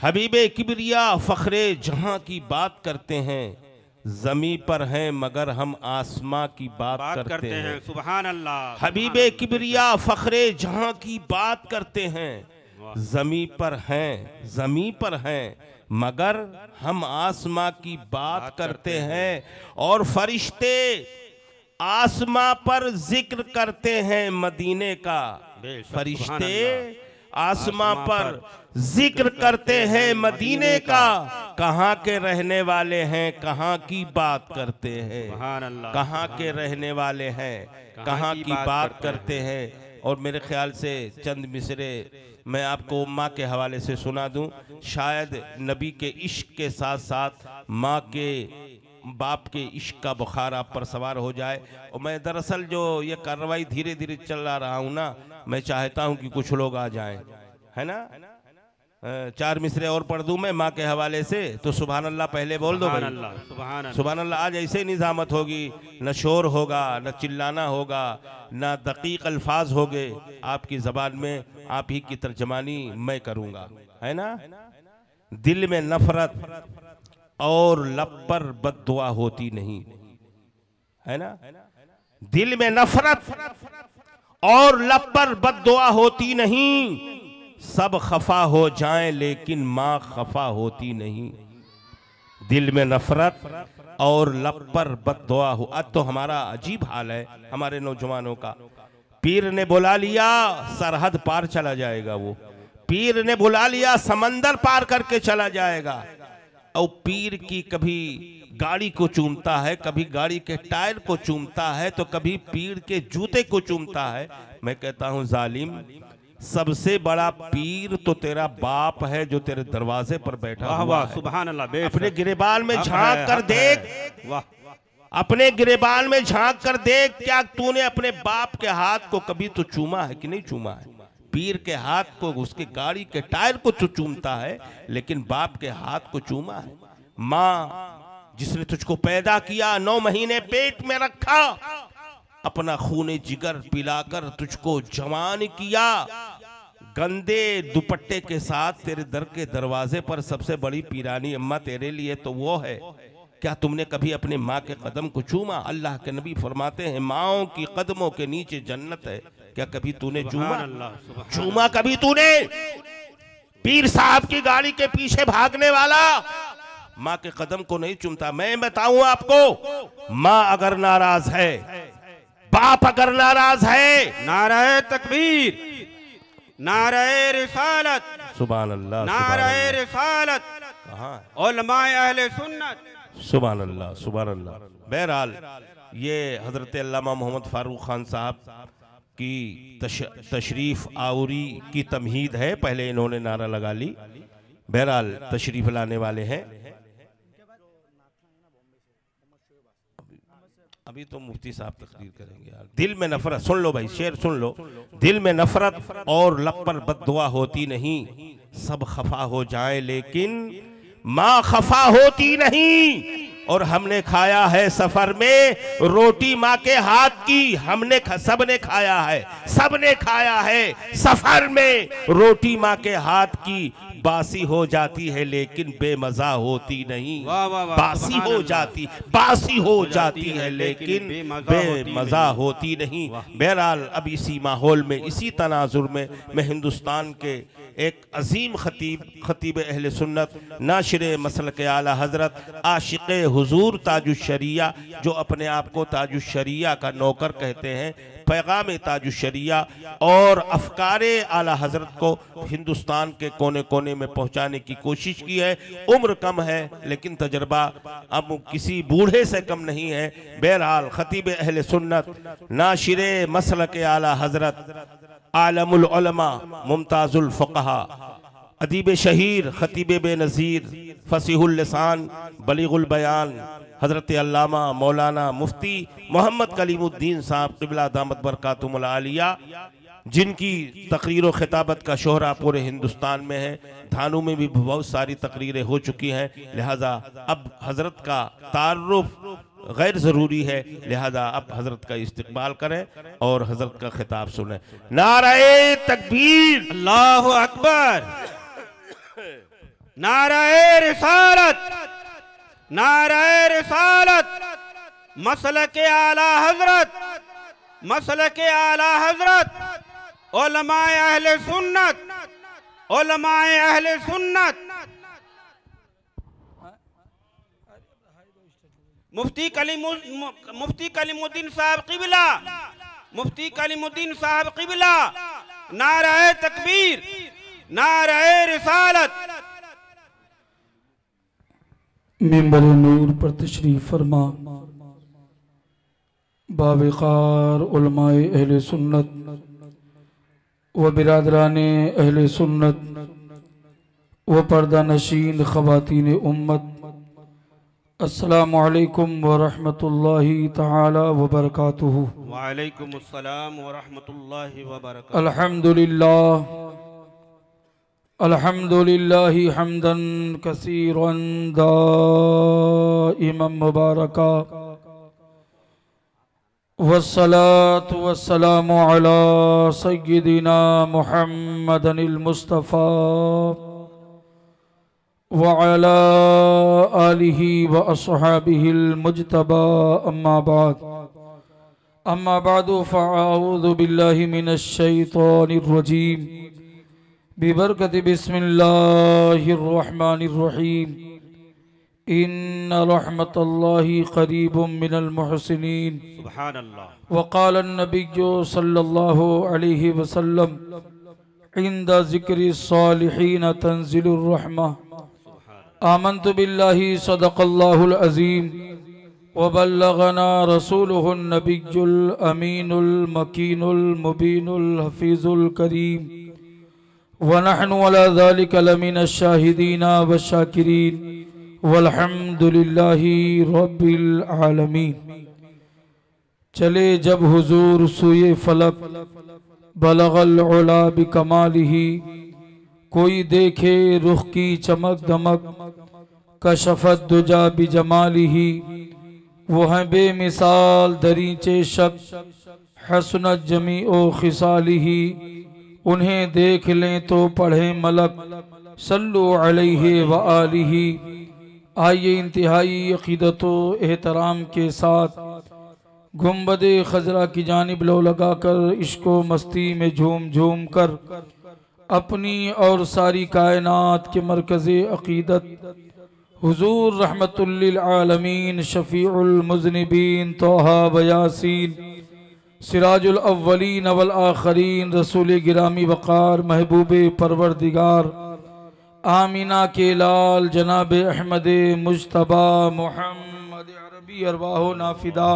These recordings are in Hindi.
हबीबे किबरिया फखरे जहां की बात करते हैं, जमी पर हैं मगर हम आसमां की बात करते हैं। सुभान अल्लाह। हबीबे किबरिया फखरे जहां की बात करते हैं, जमी पर हैं मगर हम आसमां की बात करते हैं। और फरिश्ते आसमां पर जिक्र करते हैं मदीने का। फरिश्ते आसमां पर जिक्र करते हैं मदीने का। कहाँ के रहने वाले हैं, कहाँ की बात करते हैं। कहाँ के रहने वाले हैं, कहाँ की बात करते हैं। और मेरे ख्याल से चंद मिसरे मैं आपको माँ के हवाले से सुना दूं। शायद नबी के इश्क के साथ साथ माँ के बाप के इश्क का बुखार आप पर सवार हो जाए। और मैं दरअसल जो ये कार्रवाई धीरे धीरे चला रहा हूँ ना, मैं चाहता हूँ कि कुछ लोग आ जाएं, है ना। 4 मिसरे और पढ़ दूं मैं माँ के हवाले से, तो सुभान अल्लाह पहले बोल दो भाई। सुभान अल्लाह। आज ऐसे निजामत होगी, न शोर होगा, न चिल्लाना होगा, न दकीक अल्फाज होंगे। आपकी जबान में आप ही की तर्जमानी मैं करूँगा, है ना। दिल में नफरत और लब पर बद्दुआ होती नहीं, है ना। दिल में नफरत और लब पर बद्दुआ होती नहीं। सब खफा हो जाएं लेकिन माँ खफा होती नहीं। दिल में नफरत और लब पर बद्दुआ हो। आज तो हमारा अजीब हाल है हमारे नौजवानों का। पीर ने बुला लिया, सरहद पार चला जाएगा। वो पीर ने बुला लिया, समंदर पार करके चला जाएगा। और पीर की कभी गाड़ी को चूमता है, कभी गाड़ी के टायर को चूमता है, तो कभी पीर के जूते को चूमता है। मैं कहता हूं जालिम, सबसे बड़ा पीर तो तेरा बाप है जो तेरे दरवाजे पर बैठा हुआ है। सुभान अल्लाह। अपने गिरेबान में झांक कर देख, अपने गिरेबान में झांक कर देख, क्या तूने अपने बाप के हाथ को कभी तो चूमा है कि नहीं चूमा है। पीर के हाथ को, उसके गाड़ी के टायर को तो चूमता है, लेकिन बाप के हाथ को चूमा है। माँ जिसने तुझको पैदा किया, 9 महीने पेट में रखा, अपना खूने जिगर पिलाकर तुझको जवान किया, गंदे दुपट्टे के साथ तेरे दर के दरवाजे पर सबसे बड़ी पीरानी अम्मा तेरे लिए तो वो है। क्या तुमने कभी अपने माँ के कदम को चूमा। अल्लाह के नबी फरमाते हैं माँओं की कदमों के नीचे जन्नत है। क्या कभी तूने चूमा कभी तूने। पीर साहब की गाड़ी के पीछे भागने वाला माँ के कदम को नहीं चूमता। मैं बताऊं आपको, माँ अगर नाराज है, बाप अगर नाराज है, नाराए तकबीर, नाराए रिसालत, सुभान अल्लाह, नाराए रिसालत, उलमाए अहले सुन्नत, सुभान अल्लाह, सुभान अल्लाह। बहरहाल ये हजरत अल्लामा मोहम्मद फारूक खान साहब की तशरीफ आवरी की तमहीद है। पहले इन्होंने नारा लगा ली। बहरहाल तशरीफ लाने वाले हैं। अभी तो मुफ्ती साहब तकरीर करेंगे यार। दिल में नफरत, सुन लो भाई, शेर सुन लो। दिल में नफरत और लब पर बद्दुआ होती नहीं। सब खफा हो जाए लेकिन माँ खफा होती नहीं। और हमने खाया है सफर में रोटी माँ के हाथ की। सबने खाया है, सबने खाया है सफर में रोटी माँ के हाथ की। बासी हो जाती है लेकिन बेमजा होती नहीं। बासी हो जाती है लेकिन बेमजा होती नहीं। बहरहाल अब इसी माहौल में, इसी तनाजुर में मैं हिंदुस्तान के एक अजीम खतीब अहले सुन्नत, नाशिर मसलक आला हजरत, आशिक़ हुजूर ताजुश्शरिया, जो अपने आप को ताजुश्शरिया का नौकर कहते हैं, पैगाम ताजुश्शरिया और अफकारे आला हजरत को हिंदुस्तान के कोने कोने में पहुंचाने की कोशिश की है। उम्र कम है लेकिन तजर्बा अब किसी बूढ़े से कम नहीं है। बहरहाल खतीब अहले सुन्नत, नाशिर मसलक आला हजरत, आलमुल उलमा, मुमताजुल फक़हा, अदीब शहीर, खतीब बेनज़ीर, फसीहुल लिसान, बलीगुल बयान, हज़रत अल्लामा मौलाना मुफ्ती मोहम्मद कलीमुद्दीन साहब क़िबला दामत बरकातुहुल आलिया, जिनकी तकरीर व खिताबत का शोहरा पूरे हिंदुस्तान में है। थानों में भी बहुत सारी तकरीरें हो चुकी हैं, लिहाजा अब हज़रत का तारुफ गैर ज़रूरी है। लिहाजा अब हज़रत का इस्तकबाल करें और हज़रत का खिताब सुने। नारे तकबीर, अल्लाहु अकबर। नाराए रिसालत, नाराए रिसालत, मसलके आला हजरत, मसलके आला हजरत, उलमाए अहले सुन्नत, उलमाए अहले सुन्नत। मुफ्ती कलीमुद्दीन साहब क़िबला, मुफ्ती कलीमुद्दीन साहब क़िबला, नाराए तकबीर, नाराए रिसालत। मिंबर नूर पर तशरीफ फरमा बावक़ार उलमाए अहले सुन्नत व बिरादराने अहले सुन्नत व पर्दा नशीन ख़वातीन उम्मत, अस्सलामु अलैकुम व रहमतुल्लाहि तआला व बरकातुहू। वालेकुम अस्सलाम व रहमतुल्लाहि व बरकातुहू। अल्हम्दुलिल्लाह, अल्हम्दुलिल्लाहि हम्दन कसीरन दाइमन मुबारका, वस्सलातु वस्सलामु अला सय्यिदिना मुहम्मदिल मुस्तफ़ा व अला आलिहि व अस्हाबिहिल मुज्तबा, अम्मा बादु फ़अऊज़ु बिल्लाहि मिनश शैतानिर रजीम, बिबरकति बिस्मिल्लाहिर रहमानिर रहीम, इन्न रहमतल्लाहि क़रीबुम मिनल मुहसिनीन। सुब्हानल्लाह। वक़ाल अन्नबिय्यु सल्लल्लाहु अलैहि वसल्लम, इंदा ज़िक्रि सालिहीन तंज़िलुर रहमा। आमन्तु बिल्लाहि सदक़ल्लाहुल अज़ीम व बल्लगना रसूलुहुन नबियुल अमीनुल मकीनुल मुबीनुल हफीजुल करीम व नहनु अला ज़ालिका लमिनश शाहिदीना व शाकिरीन वल्हम्दुलिल्लाहि रब्बिल आलमीन। चले जब हुजूर सुए फलक, बलगल उला बिकमालिही, कोई देखे रुख की चमक दमक, कशफत दुजा बिजमालिही, वो हैं बेमिसाल दरीचे शक, हसनत जमीओ खिसालिही, उन्हें देख लें तो पढ़े मलक, सल्लु अलैहि व आलिही। आइए इंतहाई अक़ीदतो एहतराम के साथ गुंबदे खजरा की जानिब लो लगाकर इश्को मस्ती में झूम झूम कर अपनी और सारी कायनात के मरकज़े अक़ीदत हुजूर रहमतुल लिल आलमीन शफ़ीउल मुज़निबीन तोहा व यासीन सिराजुल अव्वलीन वल आखरीन रसूल गिरामी वक़ार महबूबे परवरदिगार आमीना के लाल जनाब अहमद मुज्तबा मोहम्मद अरबी अरवाहो नाफिदा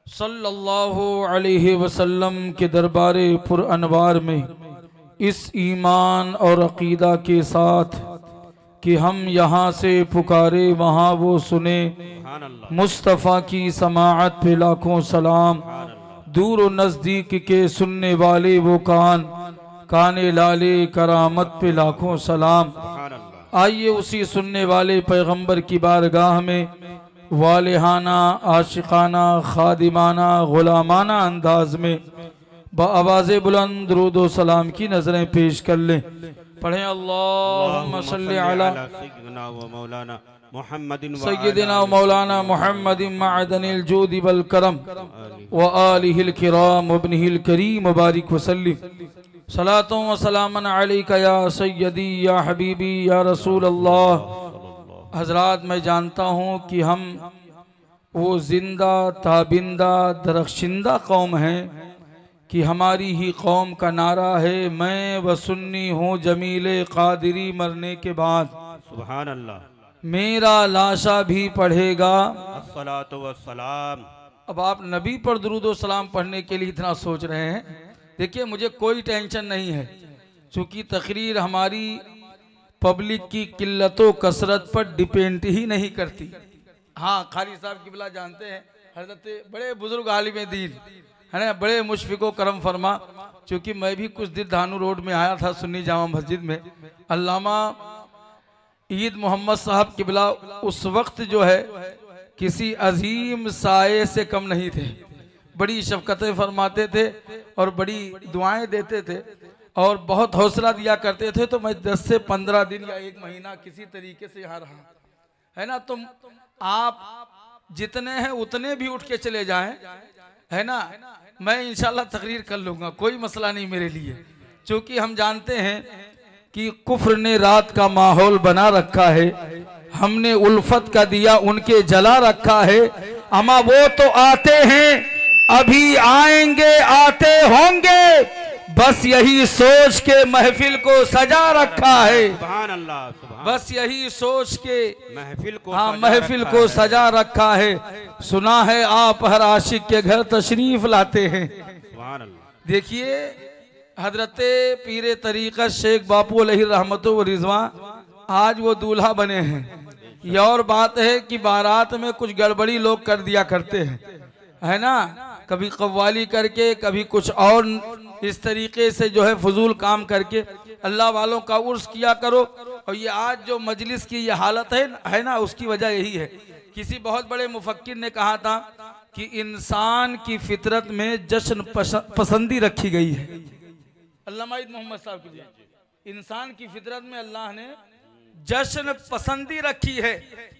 सल्लल्लाहु अलैहि वसल्लम के दरबारे पुर अनवार में इस ईमान और अक़ीदा के साथ कि हम यहाँ से पुकारे वहाँ वो सुने, मुस्तफ़ा की समाअत पे लाखों सलाम, दूर व नज़दीक के सुनने वाले वो काने लाले करामत पे लाखों सलाम। आइए उसी सुनने वाले पैगंबर की बारगाह में वालिहाना आशिकाना खादिमाना गुलामाना अंदाज में बाआवाज़े बुलंद दुरूद व सलाम की नजरें पेश कर लें। पढ़ें अल्लाहुम्मा सल्लि अला सय्यिदिना व मौलाना मुहम्मदिन मअदनिल जूदि वल करम व आलिहिल किराम व इब्निहिल करीम व बारिक व सल्लिम। सलातों व सलामन अलैका या सय्यदी या हबीबी या रसूल अल्लाह। हजरात, मैं जानता हूँ कि हम वो जिंदा ताबिंदा दरख्शिंदा कौम हैं कि हमारी ही कौम का नारा है, मैं व सुन्नी हूँ जमीले कादिरी मरने के बाद सुभान अल्लाह मेरा लाशा भी पढ़ेगा अस्सलातु वस्सलाम। अब आप नबी पर दुरूद व सलाम पढ़ने के लिए इतना सोच रहे हैं। देखिए, मुझे कोई टेंशन नहीं है, चूँकि तकरीर हमारी पब्लिक की किल्लतो कसरत पर डिपेंड ही नहीं करती। हाँ, खाली साहब किबला जानते हैं, हजरत बड़े बुजुर्ग आलिम दीन है ना, बड़े मुशफ़िक़ो करम फरमा। चूँकि मैं भी कुछ दिन धानू रोड में आया था सुन्नी जामा मस्जिद में, अल्लामा ईद मोहम्मद साहब किबला उस वक्त जो है किसी अजीम साये से कम नहीं थे, बड़ी शफ़क़तें फरमाते थे और बड़ी दुआएं देते थे। और बहुत हौसला दिया करते थे। तो मैं 10 से 15 दिन या 1 महीना किसी तरीके से यहाँ रहा, है ना। तुम आप जितने हैं उतने भी उठ के चले जाएं, है ना, मैं इंशाल्लाह तकरीर कर लूँगा, कोई मसला नहीं मेरे लिए। क्योंकि हम जानते हैं कि कुफ्र ने रात का माहौल बना रखा है, हमने उल्फत का दिया उनके जला रखा है। अमा वो तो आते हैं, अभी आएंगे, आते होंगे, बस यही सोच के महफिल को सजा रखा है। सुभान अल्लाह, सुभान। बस यही सोच के महफिल को हाँ महफिल को सजा रखा है। सुना है आप हर आशिक के घर तशरीफ लाते हैं। सुभान अल्लाह। देखिए हजरत पीरे तरीक़त शेख बापू अलैहि रहमतु व रिज़वा आज वो दूल्हा बने हैं। ये और बात है कि बारात में कुछ गड़बड़ी लोग कर दिया करते हैं, है ना, कभी कव्वाली करके, कभी कुछ और इस तरीके से जो है फजूल काम करके। अल्लाह वालों का उर्स किया करो। और ये आज जो मजलिस की ये हालत है ना, उसकी वजह यही है। किसी बहुत बड़े मुफक्किर ने कहा था कि इंसान की फितरत में जश्न पसंदी रखी गई है। अल्लामा मोहम्मद साहब की जी, इंसान की फितरत में अल्लाह ने जश्न पसंदी रखी है,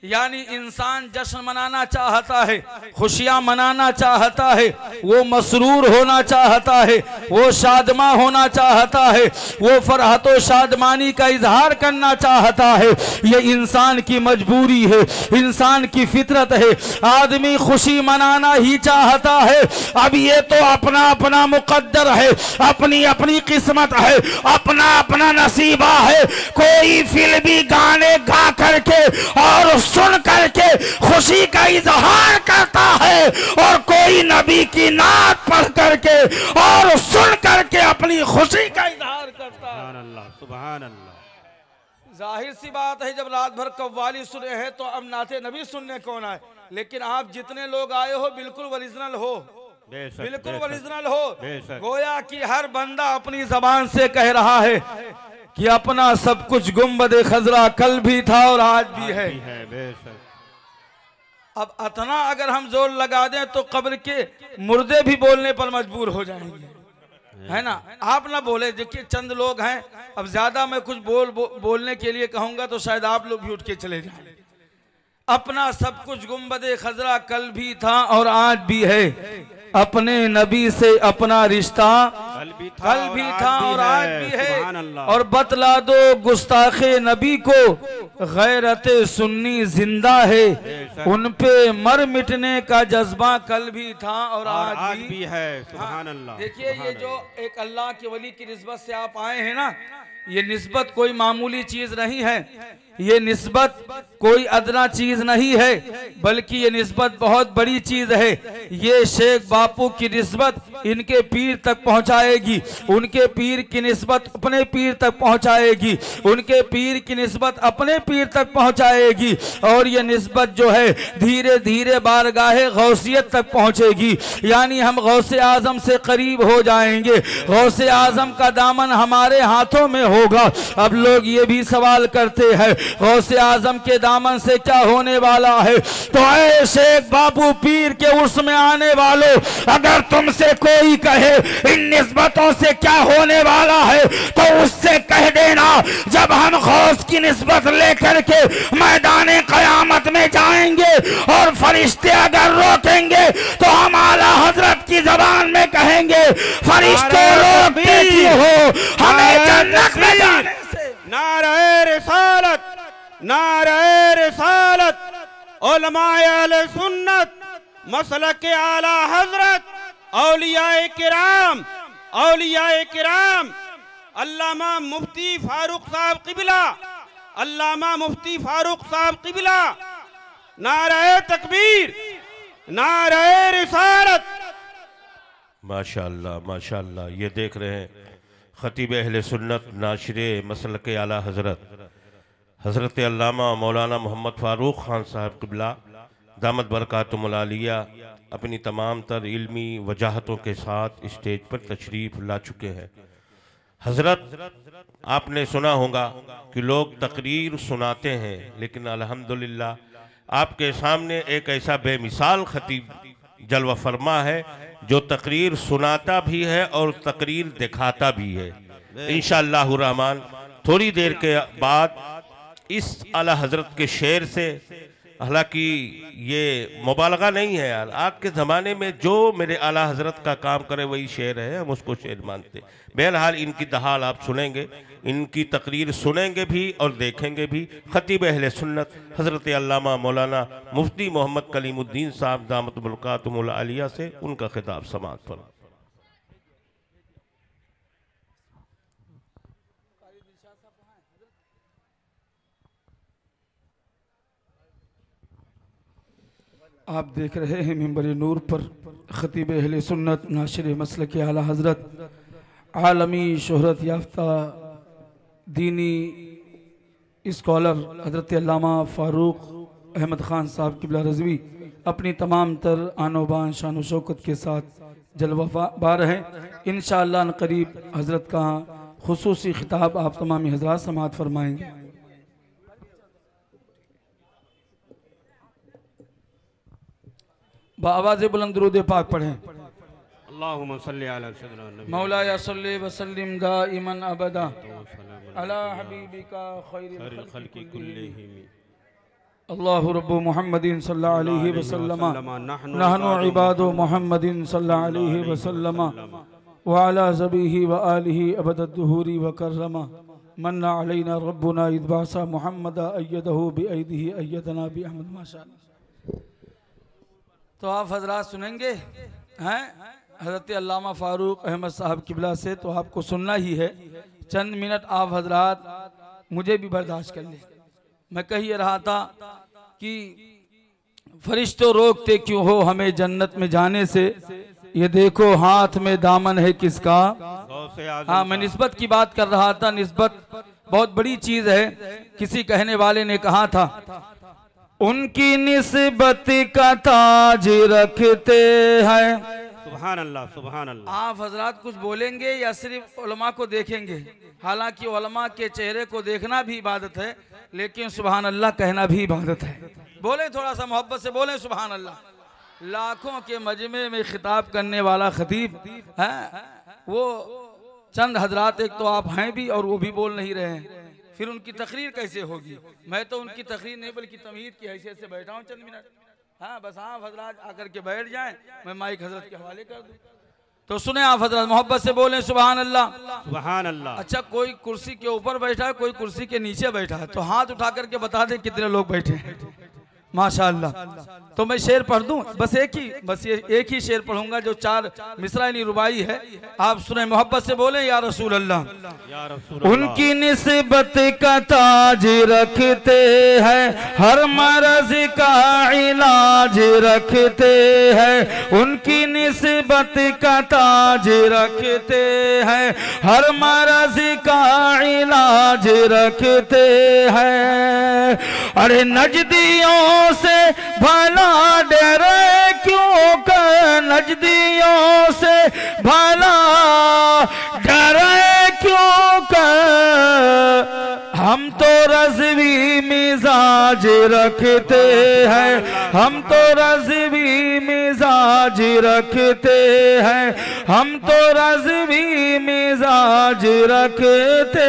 यानी इंसान जश्न मनाना चाहता है, खुशियां मनाना चाहता है, वो मसरूर होना चाहता है, वो शादमा होना चाहता है, वो फरहतो शादमानी का इजहार करना चाहता है। ये इंसान की मजबूरी है, इंसान की फितरत है। आदमी खुशी मनाना ही चाहता है। अब ये तो अपना अपना मुकद्दर है, अपनी अपनी किस्मत है, अपना अपना नसीबा है। कोई फिल्मी गाने गा करके और सुन करके खुशी का इजहार करता है, और कोई नबी की नात पढ़ करके और सुन करके अपनी खुशी का इजहार करता है। सुभान अल्लाह, सुभान अल्लाह। जाहिर सी बात है, जब रात भर कव्वाली सुने हैं तो अब नाते नबी सुनने कौन आए। लेकिन आप जितने लोग आए हो बिल्कुल ओरिजिनल हो, बिल्कुल ओरिजिनल हो। गोया कि हर बंदा अपनी जबान से कह रहा है कि अपना सब कुछ गुंबद खजरा कल भी था और आज भी है। अब इतना अगर हम जोर लगा दें तो कब्र के मुर्दे भी बोलने पर मजबूर हो जाएंगे, है ना। आप ना बोले, देखिए चंद लोग हैं, अब ज्यादा मैं कुछ बोलने के लिए कहूंगा तो शायद आप लोग भी उठ के चले जाएं। अपना सब कुछ गुंबद खजरा कल भी था और आज भी है, अपने नबी से अपना रिश्ता कल भी था और आज भी है। और बतला दो गुस्ताखे नबी को गैरत सुन्नी जिंदा है, उन पे मर मिटने का जज्बा कल भी था और आज भी है। सुभान अल्लाह। देखिए ये जो एक अल्लाह के वली की निस्बत से आप आए हैं ना, ये निस्बत कोई मामूली चीज नहीं है, ये निस्बत कोई अदना चीज नहीं है, बल्कि ये निस्बत बहुत बड़ी चीज है। ये शेख बापू की निस्बत इनके पीर तक पहुंचाएगी, उनके पीर की निस्बत अपने पीर तक पहुंचाएगी, उनके पीर की निस्बत अपने पीर तक पहुंचाएगी। और ये निस्बत जो है धीरे धीरे बारगाहे गौसियत तक पहुंचेगी, यानी हम गौसे आजम से करीब हो जाएंगे, गौसे आजम का दामन हमारे हाथों में होगा। अब लोग ये भी सवाल करते हैं गौसे आजम के दामन से क्या होने वाला है। तो ऐ शेख बाबू पीर के उर्स में आने वालों, अगर तुमसे कोई कहे इन निस्बतों से क्या होने वाला है तो उससे कह देना, जब हम गौस की निस्बत लेकर के मैदान कयामत में जाएंगे और फरिश्ते अगर रोकेंगे तो हम आला हजरत की जबान में कहेंगे, फरिश्ते रोकते क्यों हो हमें जन्नत में जाने से। नारे रिसालत, नारे रिसालत, उलमाए अहले सुन्नत, मसलक आला हजरत, औलियाए किराम, औलियाए किराम, अल्लामा मुफ्ती फारूक साहब किबला, अल्लामा मुफ्ती फारूक साहब किबला, नारे तकबीर, नारे रिसालत। माशाअल्लाह माशाअल्लाह। ये देख रहे हैं खतीब अहले सुन्नत नाशिरे मसलक आला हज़रत अल्लामा मौलाना मोहम्मद फ़ारूक ख़ान साहब क़िबला दामत बरकातुहुल आलिया अपनी तमाम तर इल्मी वजाहतों के साथ स्टेज पर तशरीफ़ ला चुके हैं। हज़रत, आपने सुना होगा कि लोग तकरीर सुनाते हैं, लेकिन अल्हम्दुलिल्लाह आपके सामने एक ऐसा बेमिसाल खतीब जलवा फरमा है जो तकरीर सुनाता भी है और तकरीर दिखाता भी है। इंशाअल्लाहु रहमान थोड़ी देर के बाद इस आला हजरत के शेर से, हालांकि ये मुबालगा नहीं है यार, आज के ज़माने में जो मेरे आला हजरत का काम करे वही शेर है, हम उसको शेर मानते। बहरहाल इनकी दहाल आप सुनेंगे, इनकी तकरीर सुनेंगे भी और देखेंगे भी। खतीब अहले सुन्नत हज़रत अल्लामा मौलाना मुफ्ती मोहम्मद कलीमुद्दीन साहब दामत बरकातुहुल आलिया से उनका खिताब समाअत पर। आप देख रहे हैं मिंबर नूर पर खतीब अहले सुन्नत नाशिर मसलक आला हज़रत आलमी शोहरत याफ्ता दीनी स्कॉलर हज़रत अल्लामा फ़ारूक अहमद ख़ान साहब क़िबला रज़वी अपनी तमाम तर आनो बान शान शौकत के साथ जलवा बार हैं। इंशाअल्लाह करीब हज़रत का खुसूसी खिताब आप तमामी हज़रात समाअत फरमाएंगे। बावाज़ बुलंद दुरूद पाक पढ़ें। अल्लाहुम्मा सल्ली अला सय्यिदिना नबी मौला या सल्ली व सल्लिम दाइमन अबदा अला हबीबिका खैरिल खल्क़ि कुल्लिहिम। अल्लाहु रब्बु मुहम्मदिन सल्लल्लाहु अलैहि वसल्लम नहनु इबादु मुहम्मदिन सल्लल्लाहु अलैहि वसल्लम व अला ज़बीही व आलिहि अबदद दुहूरी व कररमा मन्ना अलैना रब्बुना इदबासा मुहम्मदा अय्यदहु बिअयदिही अय्यदना बि अहमद। माशाअल्लाह। तो आप हजरात सुनेंगे हैं हज़रत अल्लामा फ़ारूक अहमद साहब क़िबला से, तो आपको सुनना ही है। चंद मिनट आप हजरात मुझे भी बर्दाश्त कर ले। मैं कह ही रहा था कि फरिश्तों रोकते क्यों हो हमें जन्नत में जाने से, ये देखो हाथ में दामन है किसका। हाँ, मैं निस्बत की बात कर रहा था। निस्बत बहुत बड़ी चीज़ है। किसी कहने वाले ने कहा था उनकी निस्बत का ताज रखते हैं। सुभान अल्लाह, सुभान अल्लाह। आप हजरात कुछ बोलेंगे या सिर्फ उलमा को देखेंगे? हालांकि उलमा के चेहरे को देखना भी इबादत है, लेकिन सुभान अल्लाह कहना भी इबादत है। बोले थोड़ा सा मोहब्बत से बोले सुभान अल्लाह। लाखों के मजमे में खिताब करने वाला खतीब है वो चंद हजरात, एक तो आप हैं भी और वो भी बोल नहीं रहे हैं, फिर उनकी तकरीर कैसे होगी? मैं तो उनकी तकरीर नहीं बल्कि तमहीद की हैसियत से बैठा हूँ चंद मिनट। हाँ, बस आप हजरात आकर के बैठ जाएं, मैं माइक हजरत के हवाले कर दूं। तो सुने आप हजरत, मोहब्बत से बोलें सुभान अल्लाह, सुभान अल्लाह। अच्छा, कोई कुर्सी के ऊपर बैठा है, कोई कुर्सी के नीचे बैठा है, तो हाथ उठा करके बता दें कितने लोग बैठे हैं। माशाअल्लाह। तो मैं शेर पढ़ दूं, बस एक ही शेर पढ़ूंगा जो 4 मिसरानी रुबाई है। आप सुने, मोहब्बत से बोले या रसूल अल्लाह। उनकी निस्बत का ताज रखते हैं, हर मर्ज का इलाज रखते हैं। उनकी निस्बत का ताज रखते हैं, हर मर्ज का इलाज रखते हैं। अरे नजदियों से भला डरे क्यों कर, नजदियों से भला डरे क्यों कर। हम तो रज़वी मिजाज रखते हैं, हम तो रज़वी मिजाज रखते हैं, हम तो रज़वी मिजाज रखते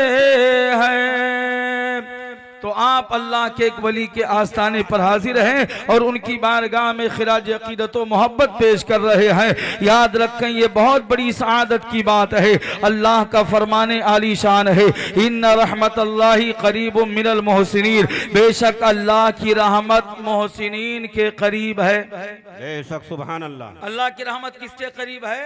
हैं। तो आप अल्लाह के एक वली के आस्थाने पर हाजिर हैं और उनकी बारगाह में खिराज अकीदत व मोहब्बत पेश कर रहे हैं। याद रखें, ये बहुत बड़ी सआदत की बात है। अल्लाह का फरमाने आली शान है, इन्ना रहमतल्लाहि करीबुम मिनल मोहसिनीन। बेशक अल्लाह की रहमत मोहसिनीन के करीब है। बेशक, सुभान अल्लाह। अल्लाह की रहमत किसके करीब है?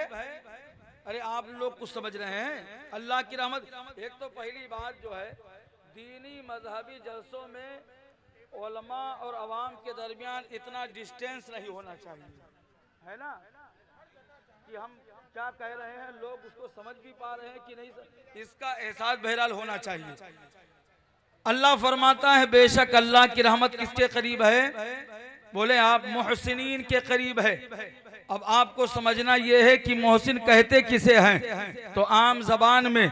अरे आप लोग कुछ समझ रहे हैं? अल्लाह की रहमत, एक तो पहली बात जो है, दीनी मजहबी जलसों में उलमा और अवाम के दरमियान इतना डिस्टेंस नहीं होना चाहिए, है ना, कि हम क्या कह रहे हैं लोग उसको समझ भी पा रहे हैं कि नहीं, इसका एहसास बहरहाल होना चाहिए। अल्लाह फरमाता है बेशक अल्लाह की रहमत किसके करीब है? बोले आप, मोहसिनीन के करीब है। अब आपको समझना यह है कि मोहसिन कहते किसे हैं? तो आम जबान में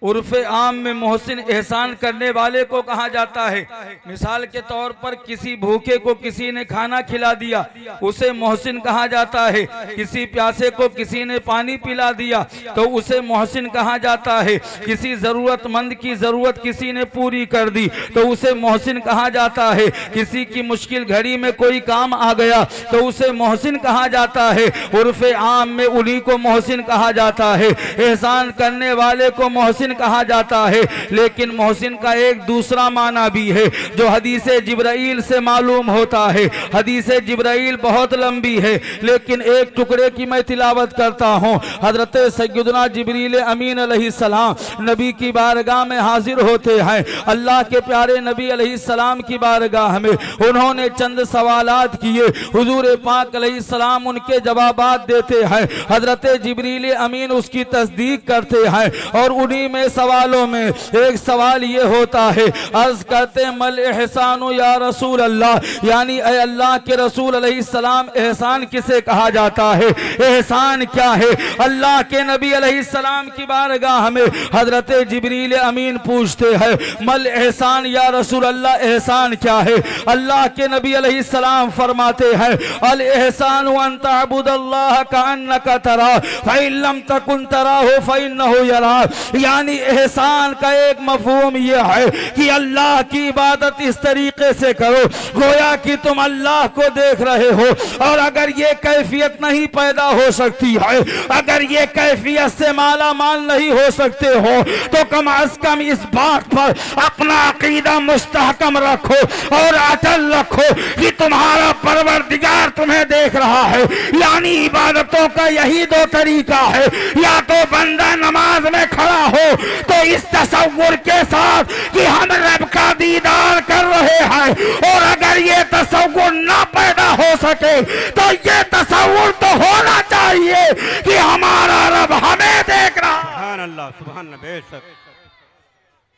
उर्फ आम में मोहसिन एहसान करने वाले को कहा जाता है। मिसाल के तौर पर किसी भूखे को किसी ने खाना खिला दिया, उसे मोहसिन कहा जाता है। किसी प्यासे को किसी ने पानी पिला दिया तो उसे मोहसिन कहा जाता है। किसी जरूरतमंद की जरूरत किसी ने पूरी कर दी तो उसे मोहसिन कहा जाता है। किसी की मुश्किल घड़ी में कोई काम आ गया तो उसे मोहसिन कहा जाता है। उर्फ आम में उन्हीं को मोहसिन कहा जाता है। एहसान करने वाले को मोहसिन कहा जाता है। लेकिन मोहसिन का एक दूसरा माना भी है जो हदीस जिब्राइल से मालूम होता है। हदीस जिब्राइल बहुत लंबी है लेकिन एक टुकड़े की मैं तिलावत करता हूँ। हजरत सैयदना जिब्रील अमीन अलैहिस्सलाम नबी की बारगाह में हाजिर होते हैं। अल्लाह के प्यारे नबी अलैहिस्सलाम की बारगाह में उन्होंने चंद सवालात किए। हुजूर पाक अलैहिस्सलाम उनके जवाबात देते हैं। हजरत जिब्रील अमीन उसकी तस्दीक करते हैं और उन्हीं में सवालों में एक सवाल ये होता है, अर्ज करते मल एहसानु या रसूल अल्लाह, यानी ऐ अल्लाह के रसूल अलैहिस्सलाम एहसान किसे कहा जाता है, एहसान क्या है। अल्लाह के नबी अलैहिस्सलाम की बारगाह में हजरत जिब्रील अमीन पूछते हैं मल एहसान या रसूल अल्लाह, एहसान क्या है। अल्लाह के नबी अलैहिस्सलाम फरमाते हैं अल एहसानु अन तअबुदल्लाह कअन्नका तरा फइन लम तकुन तराहु फइन्नहु यरा, यानी एहसान का एक मफहूम यह है कि अल्लाह की इबादत इस तरीके से करो गोया कि तुम अल्लाह को देख रहे हो। और अगर ये कैफियत नहीं पैदा हो सकती है, अगर ये कैफियत से माला माल नहीं हो सकते हो तो कम अज कम इस बात पर अपना अकीदा मुस्तहकम रखो और अटल रखो कि तुम्हारा परवरदिगार तुम्हें देख रहा है। यानी इबादतों का यही दो तरीका है, या तो बंदा नमाज में खड़ा हो तो इस तसव्वुर के साथ कि हम रब का दीदार कर रहे हैं, और अगर ये तसव्वुर ना पैदा हो सके तो ये तसव्वुर तो होना चाहिए कि हमारा रब हमें देख रहा है। सुभान अल्लाह, सुभान अल्लाह, बेशक।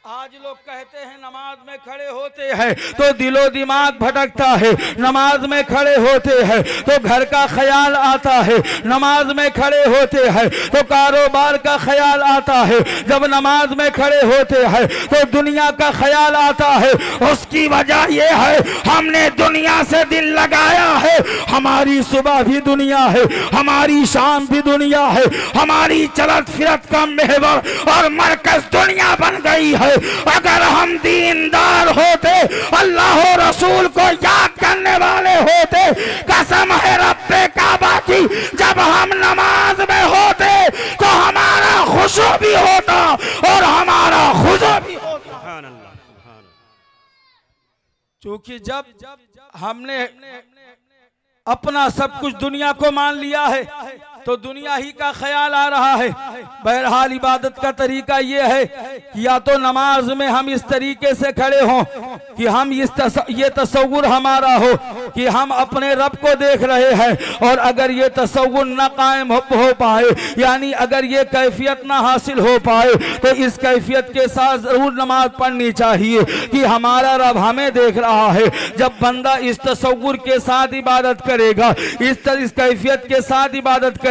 आज लोग कहते हैं नमाज में खड़े होते हैं तो दिलो दिमाग भटकता है, नमाज में खड़े होते हैं तो घर का ख्याल आता है, नमाज में खड़े होते हैं तो कारोबार का ख्याल आता है, जब नमाज में खड़े होते हैं तो दुनिया का ख्याल आता है। उसकी वजह यह है हमने दुनिया से दिल लगाया है। हमारी सुबह भी दुनिया है, हमारी शाम भी दुनिया है, हमारी चलत फिरत का महवर और मरकज दुनिया बन गई है। अगर हम दीनदार होते, अल्लाह और रसूल को याद करने वाले होते, कसम है रब्बे काबा की, जब हम नमाज में होते तो हमारा खुशू भी होता और हमारा खुशू भी होता। सुभान अल्लाह, सुभान अल्लाह। क्योंकि जब हमने अपना सब कुछ दुनिया को मान लिया है तो दुनिया ही का ख्याल आ रहा है। बहरहाल इबादत का तरीका ये है कि या तो नमाज में हम इस तरीके से खड़े हों कि हम ये तसव्वुर हमारा हो कि हम अपने रब को देख रहे हैं, और अगर ये तसव्वुर ना कायम हो पाए, यानी अगर ये कैफियत ना हासिल हो पाए तो इस कैफियत के साथ जरूर नमाज पढ़नी चाहिए कि हमारा रब हमें देख रहा है। जब बंदा इस तसव्वुर के साथ इबादत करेगा, इस कैफियत के साथ इबादत करेगा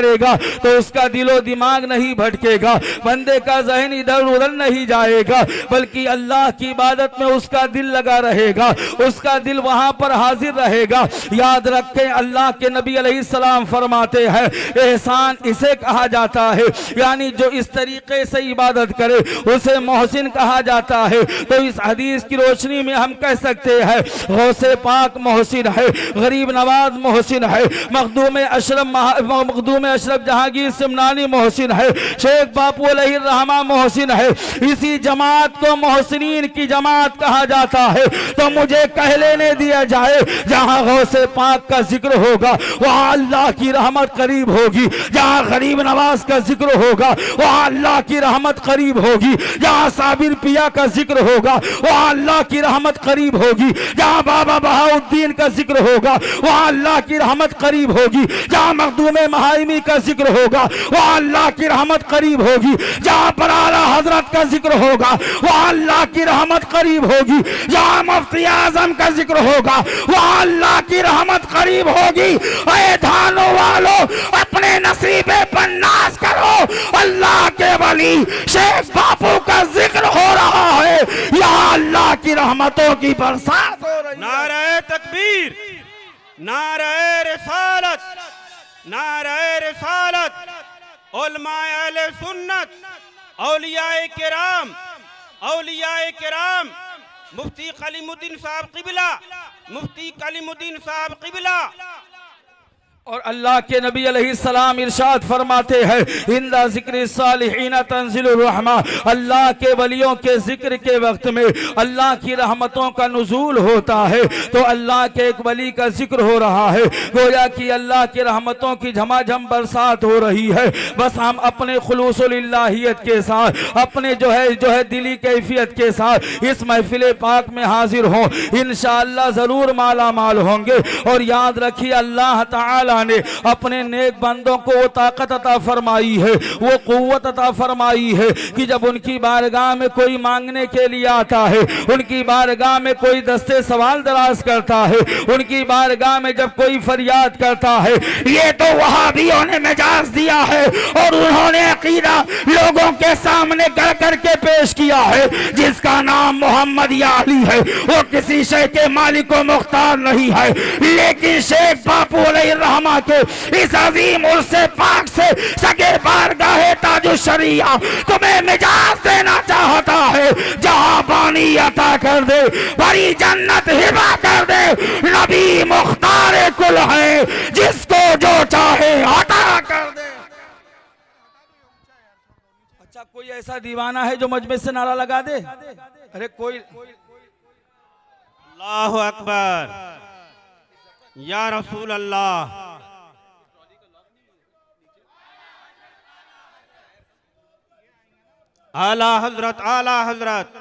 तो उसका दिलो दिमाग नहीं भटकेगा, बंदे का जहन इधर उधर नहीं जाएगा, बल्कि अल्लाह की इबादत में उसका दिल लगा रहेगा, उसका दिल वहां पर हाजिर रहेगा। याद रखें अल्लाह के नबी अलैहिस्सलाम फरमाते हैं एहसान इसे कहा जाता है, यानी जो इस तरीके से इबादत करे उसे मोहसिन कहा जाता है। तो इस हदीस की रोशनी में हम कह सकते हैं गौसे पाक मोहसिन है, गरीब नवाज मोहसिन है, मखदूम अशरफ जहांगीर सिमनानी मोहसिन है, शेख बापू अलैहिर रहमा मोहसिन है। इसी जमात को मोहसिनीन की जमात कहा जाता है। तो मुझे कह लेने दिया जाए जहां गौसे पाक का जिक्र होगा वहां अल्लाह की रहमत करीब होगी, जहां गरीब नवाज का जिक्र होगा वहां अल्लाह की रहमत करीब होगी, जहां साबिर पिया का जिक्र होगा वहां अल्लाह की रहमत करीब होगी, जहां बाबा बहाउद्दीन का जिक्र होगा वहां अल्लाह की रहमत करीब होगी, जहां मखदूम महाइमी का जिक्र होगा वहाँ अल्लाह की रहमत करीब होगी। जहाँ पर आला हजरत का जिक्र होगा वहाँ अल्लाह की रहमत करीब होगी। जहाँ मुफ्ती आजम का जिक्र होगा वहाँ अल्लाह की रहमत करीब होगी। ऐ धानों वालों, अपने नसीबे पर नाज करो, अल्लाह के वली शेख बापू का जिक्र हो रहा है, यहाँ अल्लाह की रहमतों की बरसात हो रही है। नारे तकबीर, नारे रिसालत, नारे रिसालत, उलमाए अहले सुन्नत, औलियाए किराम, औलियाए किराम, मुफ्ती कलीमुद्दीन साहब क़िबला, मुफ्ती कलीमुद्दीन साहब क़िबला। और अल्लाह के नबी अलैहिस्सलाम इरशाद फरमाते हैं, इंदा ज़िक्र सालिहीन तंज़िलुर रहमा, अल्लाह के वलियों के जिक्र के वक्त में अल्लाह की रहमतों का नुज़ूल होता है। तो अल्लाह के एक वली का जिक्र हो रहा है, गोया कि अल्लाह की रहमतों की झमाझम बरसात हो रही है। बस हम अपने खुलूसुलिल्लाहियत के साथ, अपने जो है दिली कैफियत के साथ इस महफिल पाक में हाजिर हों, इंशाअल्लाह ज़रूर माला माल होंगे। और याद रखिए, अल्लाह ताला ने अपने नेक बंदों को वो ताकत अता फरमाई है, वो कुव्वत अता फरमाई है कि जब उनकी बारगाह में कोई मांगने के लिए आता है, उनकी बारगाह में कोई दस्ते सवाल दराज करता है, उनकी बारगाह में जब कोई फरियाद करता है, ये तो वहाबियों ने मिजाज दिया है और उन्होंने अकीदा लोगों के सामने गढ़ करके पेश किया है, जिसका नाम मोहम्मद या अली है। वो किसी शे के मालिक व मुख्तार नहीं है, लेकिन शेख बापू अलैहिर्रहमा के इस अजीम उर्से पाक से सगे बारगाहे ताजु शरिया तुम्हें मिजाज देना चाहता है। जहां पानी अता कर दे, बड़ी जन्नत हिबा कर दे, नबी मुख्तार कुल है, जिसको जो चाहे अता कर दे। अच्छा, कोई ऐसा दीवाना है जो मजमे से नारा लगा दे? अरे कोई। अल्लाहु अकबर, या रसूल अल्लाह। आला हजरत, आला हजरत।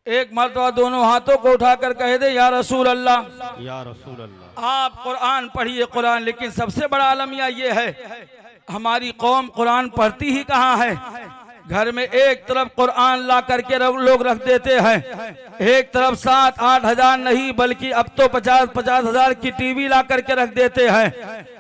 एक मर्तबा दोनों हाथों को उठाकर कह दे, या रसूल अल्लाह, या रसूल अल्लाह। आप कुरान पढ़िए कुरान। लेकिन सबसे बड़ा अलमिया ये है, हमारी कौम कुरान पढ़ती ही कहाँ है। घर में एक तरफ कुरान ला करके लोग रख देते हैं, एक तरफ 7-8 हजार नहीं बल्कि अब तो 50-50 हजार की टीवी ला करके रख देते हैं,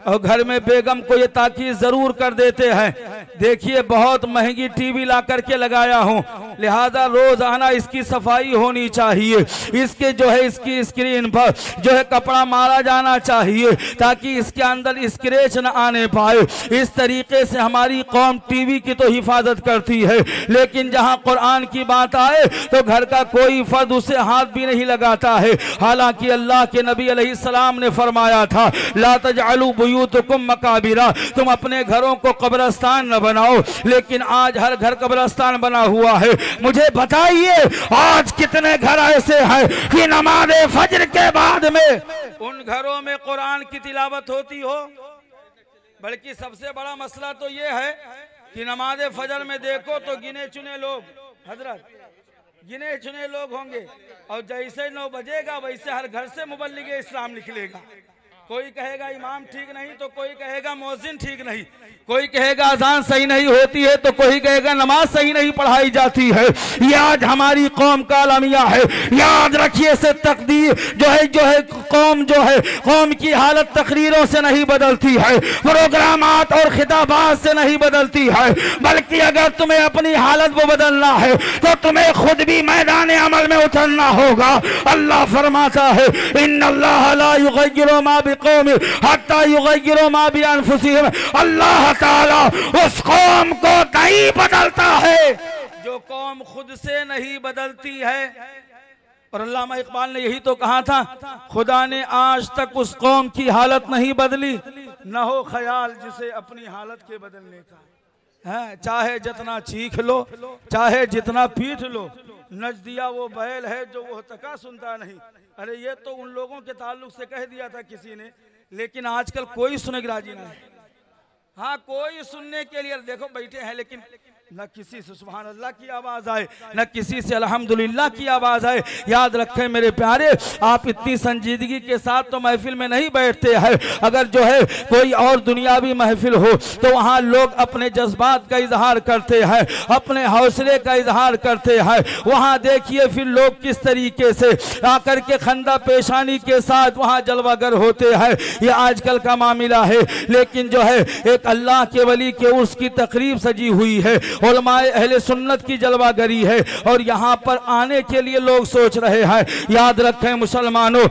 और घर में बेगम को ये ताकीद जरूर कर देते हैं, देखिए बहुत महंगी टीवी ला करके लगाया हूँ, लिहाजा रोजाना इसकी सफाई होनी चाहिए, इसके जो है इसकी स्क्रीन पर जो है कपड़ा मारा जाना चाहिए ताकि इसके अंदर स्क्रैच न आने पाए। इस तरीके से हमारी कौम टीवी की तो हिफाजत करती है, लेकिन जहां कुरान की बात आए तो घर का कोई फर्द उसे हाथ भी नहीं लगाता है। हालांकि अल्लाह के नबी अलैहिस्सलाम ने फरमाया था, ला तजअलू बुयूतकुम मकाबिरा, तुम अपने घरों को कब्रिस्तान न बनाओ, लेकिन आज हर घर कब्रिस्तान बना हुआ है। मुझे बताइए आज कितने घर ऐसे हैं कि नमाज फजर के बाद में उन घरों में कुरान की तिलावत होती हो। बल्कि सबसे बड़ा मसला तो ये है कि नमाज फजर में देखो तो गिने चुने लोग, हजरत गिने चुने लोग होंगे, और जैसे 9 बजेगा वैसे हर घर से मुबल्लिग इस्लाम निकलेगा। कोई कहेगा इमाम ठीक नहीं तो कोई कहेगा मौजिन ठीक नहीं, कोई कहेगा अजान सही नहीं होती है तो कोई कहेगा नमाज सही नहीं पढ़ाई जाती है। ये आज हमारी कौम का अलमिया है। याद रखिए से तकदीर जो है कौम की हालत तकरीरों से नहीं बदलती है, प्रोग्रामात और खिताबात से नहीं बदलती है, बल्कि अगर तुम्हें अपनी हालत को बदलना है तो तुम्हें खुद भी मैदान अमल में उतरना होगा। अल्लाह फरमाता है, इन्नल्लाह ला युगय्यिरु मा बिकौमिन हत्ता युगय्यिरु मा बिअनफुसिहिम, अल्लाह ताला उस कौम को नहीं बदलता है जो कौम खुद से नहीं बदलती है। और अल्लामा इकबाल ने यही तो कहा था, खुदा ने आज तक उस कौम की हालत नहीं बदली, न हो ख्याल जिसे अपनी हालत के बदलने का है। चाहे जितना चीख लो, चाहे जितना पीट लो, नच दिया वो बैल है जो वो तका सुनता नहीं। अरे ये तो उन लोगों के ताल्लुक से कह दिया था किसी ने, लेकिन आजकल कोई सुनने की राजी नहीं। हाँ, कोई सुनने के लिए देखो बैठे हैं, लेकिन न किसी से सुभान अल्लाह की आवाज आए, न किसी से अल्हम्दुलिल्लाह की आवाज आए। याद रखें मेरे प्यारे, आप इतनी संजीदगी के साथ तो महफिल में नहीं बैठते हैं। अगर जो है कोई और दुनियावी महफिल हो तो वहाँ लोग अपने जज्बात का इजहार करते हैं, अपने हौसले का इजहार करते हैं। वहाँ देखिए फिर लोग किस तरीके से आकर के खंदा पेशानी के साथ वहाँ जलवागर होते हैं। ये आजकल का मामला है। लेकिन जो है एक अल्लाह के वली के उसकी तकरीब सजी हुई है, उलमाए अहले सुन्नत की जलवागरी है, और यहाँ पर आने के लिए लोग सोच रहे हैं। याद रखें मुसलमानों,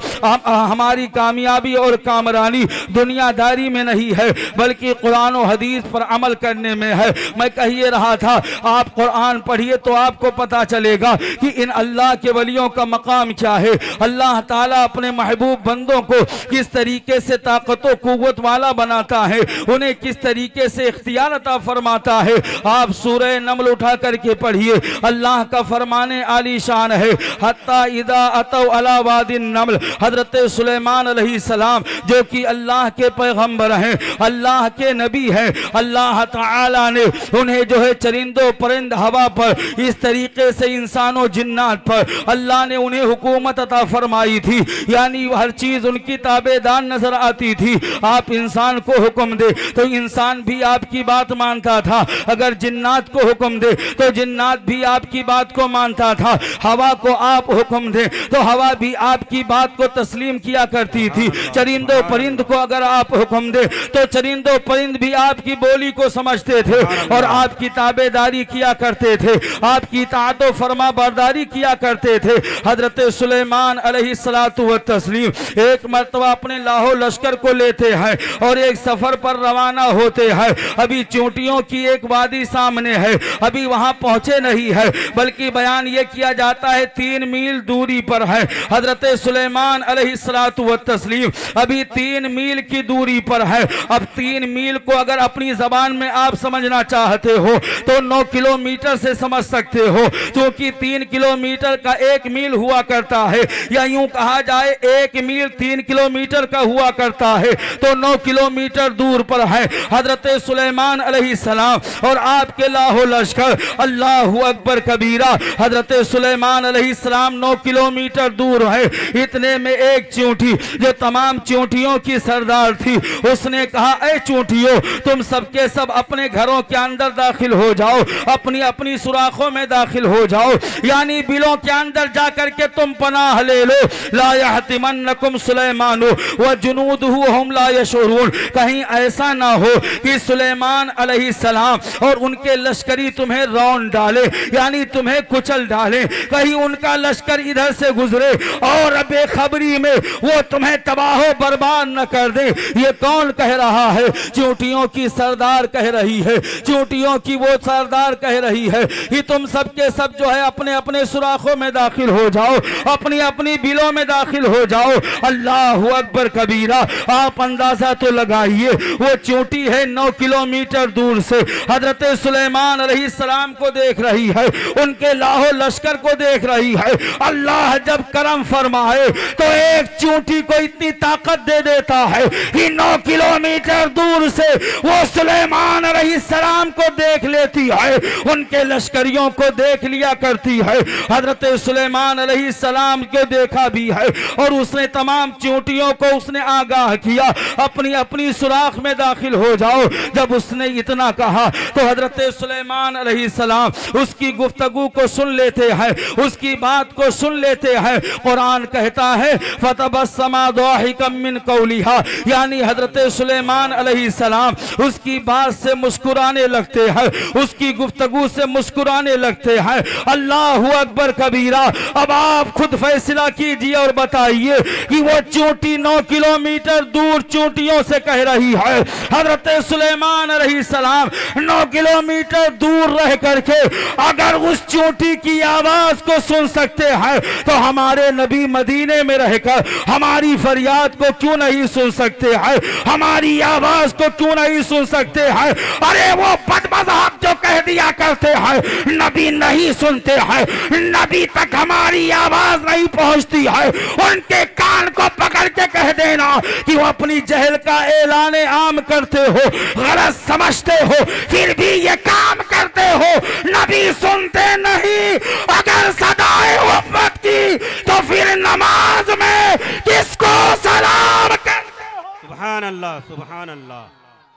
हमारी कामयाबी और कामरानी दुनियादारी में नहीं है, बल्कि कुरान और हदीस पर अमल करने में है। मैं कहिए रहा था, आप कुरान पढ़िए तो आपको पता चलेगा कि इन अल्लाह के वलियों का मकाम क्या है। अल्लाह ताला अपने महबूब बंदों को किस तरीके से ताकत और कुव्वत वाला बनाता है, उन्हें किस तरीके से इख्तियार अता फरमाता है। आप सूरह नमल उठा करके पढ़िए, अल्लाह का फरमाने आली शान है। हत्ता इदा अतौ अला वादिन नमल, हजरत सुलेमान अलैहिस्सलाम जो कि अल्लाह के पैगंबर हैं, अल्लाह के नबी हैं, अल्लाह ताला ने उन्हें जो है चरिंदों परिंद हवा पर, इस तरीके से इंसानों जिन्नात पर अल्लाह ने उन्हें हुकूमत अता फरमाई थी। यानी हर चीज उनकी ताबेदार नजर आती थी। आप इंसान को हुक्म दे तो इंसान भी आपकी बात मानता था, अगर जिन्नात को हुक्म दे तो जिन्नात भी आपकी बात को मानता था। हवा को आप हुक्म दे तो हवा भी आपकी बात को तस्लीम किया करती थी। चरिंदों परिंद को अगर आप हुक्म दे तो चरिंदों परिंद भी आपकी बोली को समझते थे और आपकी ताबेदारी किया करते थे, आपकी इताअत व फरमा बरदारी किया करते थे। हजरत सुलेमान अलैहिस्सलातु व तस्लीम एक मर्तबा अपने लाहो लश्कर को लेते हैं और एक सफर पर रवाना होते हैं। अभी चोटियों की एक वादी सामने है, अभी वहां पहुंचे नहीं है, बल्कि बयान यह किया जाता है 3 मील दूरी पर है। हजरत सुलेमान अलैहिस्सलातु व तस्लीम अभी 3 मील की दूरी पर है। अब 3 मील को अगर अपनी जबान में आप समझना चाहते हो तो 9 किलोमीटर से समझ सकते हो, क्योंकि 3 किलोमीटर का 1 मील हुआ करता है, या यूं कहा जाए 1 मील 3 किलोमीटर का हुआ करता है, तो 9 किलोमीटर दूर पर है हजरत सुलेमान अलैहिस्सलाम और आपके लाहो लश्कर। अल्लाहु अकबर कबीरा। हजरत सुलेमान अलैहिस्सलाम 9 किलोमीटर दूर है। इतने में एक चींटी जो तमाम चींटियों की सरदार थी, उसने कहा, ऐ चींटियों, तुम सबके सब अपने घरों के अंदर दाखिल हो जाओ, अपनी अपनी सुराखों में दाखिल हो जाओ, यानी बिलों के अंदर जाकर के तुम पनाह ले लो। ला यहतिमन्नकुम सुलेमान व जुनूदहु हम ला यशऊरून, कहीं ऐसा ना हो कि सुलेमान अलैहिस्सलाम और उनके लश्करी तुम्हें रौंद डाले, यानी तुम्हें कुचल डाले, कहीं उनका लश्कर इधर से गुजरे और बेखबरी में वो तुम्हें तबाह बर्बाद न कर दे। ये कौन कह रहा है? चींटियों की सरदार कह रही है, चींटियों की वो सरदार कह रही है कि तुम सबके सब जो है अपने अपने सुराखों में दाखिल हो जाओ, अपनी अपनी बिलों में दाखिल हो जाओ। अल्लाहु अकबर कबीरा। आप अंदाजा तो लगाइए, वो चींटी है 9 किलोमीटर दूर से हजरत सुलेमान अलैहिस्सलाम को देख रही है, उनके लाहो लश्कर को देख रही है। अल्लाह जब करम फरमाए तो एक चींटी को इतनी ताकत दे देता है कि 9 किलोमीटर दूर से वो सुलेमान अलैहिस्सलाम को देख लेती है, उनके लश्करियों को देख लिया करती है। हजरत सुलेमान अलैहिस्सलाम को देखा भी है और उसने तमाम चींटियों को उसने आगाह किया, अपनी अपनी सुराख में दाखिल हो जाओ। जब उसने इतना कहा तो हजरत सुलेमान अलैहिस्सलाम उसकी गुफ्तगू को सुन लेते हैं, उसकी बात को सुन लेते हैं। कुरान कहता है फतबस्समा दाहिकम मिन कौलिहा, यानी हजरत सुलेमान अलैहिस्सलाम उसकी बात से मुस्कुराने लगते हैं, उसकी गुफ्तगू से मुस्कुराने लगते हैं। अल्लाहु अकबर कबीरा। अब आप खुद फैसला कीजिए और बताइए कि वो चींटी 9 किलोमीटर दूर चींटियों से कह रही है, हजरत सुलेमान अलैहिस्सलाम 9 किलोमीटर दूर रह करके अगर उस चींटी की आवाज को सुन सकते हैं तो हमारे नबी मदीने में रहकर हमारी फरियाद को क्यों नहीं सुन सकते हैं, हमारी आवाज को क्यों नहीं सुन सकते हैं। अरे वो बदमज़हब जो कह दिया करते हैं नबी नहीं सुनते हैं, नबी तक हमारी आवाज नहीं पहुंचती है, उनके कान को को पकड़ के कह देना कि वो अपनी जहल का ऐलान आम करते हो, गलत समझते हो, फिर भी ये काम करते हो, नबी सुनते नहीं। अगर सदाए उम्मत की तो फिर नमाज में किसको सलाम करते हो? सुभान अल्लाह, सुभान अल्लाह,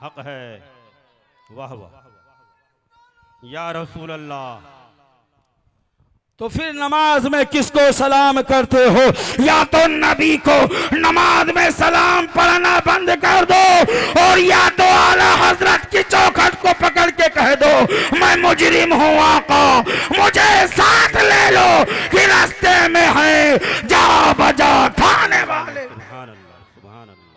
हक है। वाह वाह या रसूल अल्लाह। तो फिर नमाज में किसको सलाम करते हो? या तो नबी को नमाज में सलाम पढ़ना बंद कर दो, और या तो आला हजरत की चौखट को पकड़ के कह दो मैं मुजरिम हूँ आका, मुझे साथ ले लो कि रास्ते में है जा बजा थाने वाले।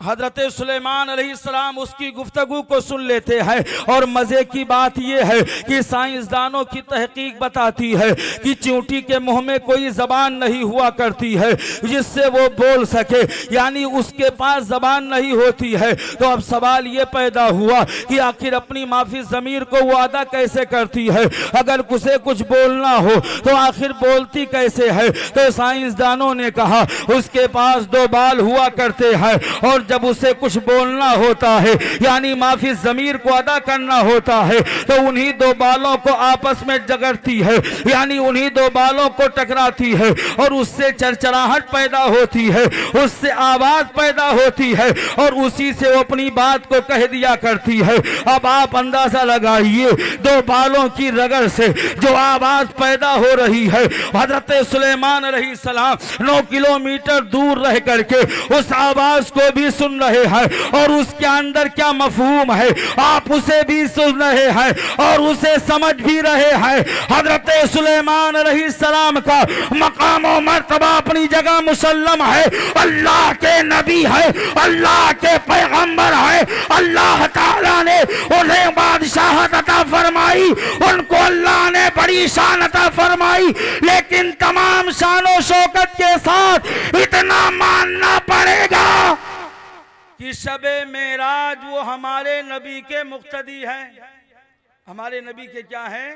हजरत सुलेमान अलैहिस्सलाम उसकी गुफ्तगू को सुन लेते हैं, और मजे की बात यह है कि साइंसदानों की तहकीक बताती है कि चींटी के मुंह में कोई जबान नहीं हुआ करती है जिससे वो बोल सके, यानी उसके पास जबान नहीं होती है। तो अब सवाल ये पैदा हुआ कि आखिर अपनी माफी ज़मीर को वो अदा कैसे करती है? अगर उसे कुछ बोलना हो तो आखिर बोलती कैसे है? तो साइंसदानों ने कहा उसके पास 2 बाल हुआ करते हैं, और जब उसे कुछ बोलना होता है यानी माफी ज़मीर को अदा करना होता है तो उन्हीं 2 बालों को आपस में जगड़ती है, यानी उन्हीं 2 बालों को टकराती है, और उससे चरचराहट पैदा होती है, उससे आवाज पैदा होती है, और उसी से वो अपनी बात को कह दिया करती है। अब आप अंदाजा लगाइए 2 बालों की रगड़ से जो आवाज पैदा हो रही है, हजरत सुलेमान अलैहिस्सलाम 9 किलोमीटर दूर रह करके उस आवाज को भी सुन रहे हैं, और उसके अंदर क्या मफहूम है आप उसे भी सुन रहे हैं और उसे समझ भी रहे हैं। हजरत सुलेमान अलैहिस्सलाम का मकाम और मर्तबा अपनी जगह मुसल्लम है, अल्लाह के नबी है, अल्लाह के पैगंबर है, अल्लाह ताला ने उन्हें बादशाहत अता फरमाई, उनको अल्लाह ने बड़ी शान अता फरमाई, लेकिन तमाम शानो शौकत के साथ इतना मानना पड़ेगा कि शबे मेराज वो हमारे नबी के मुक्तदी है, हमारे नबी के क्या है?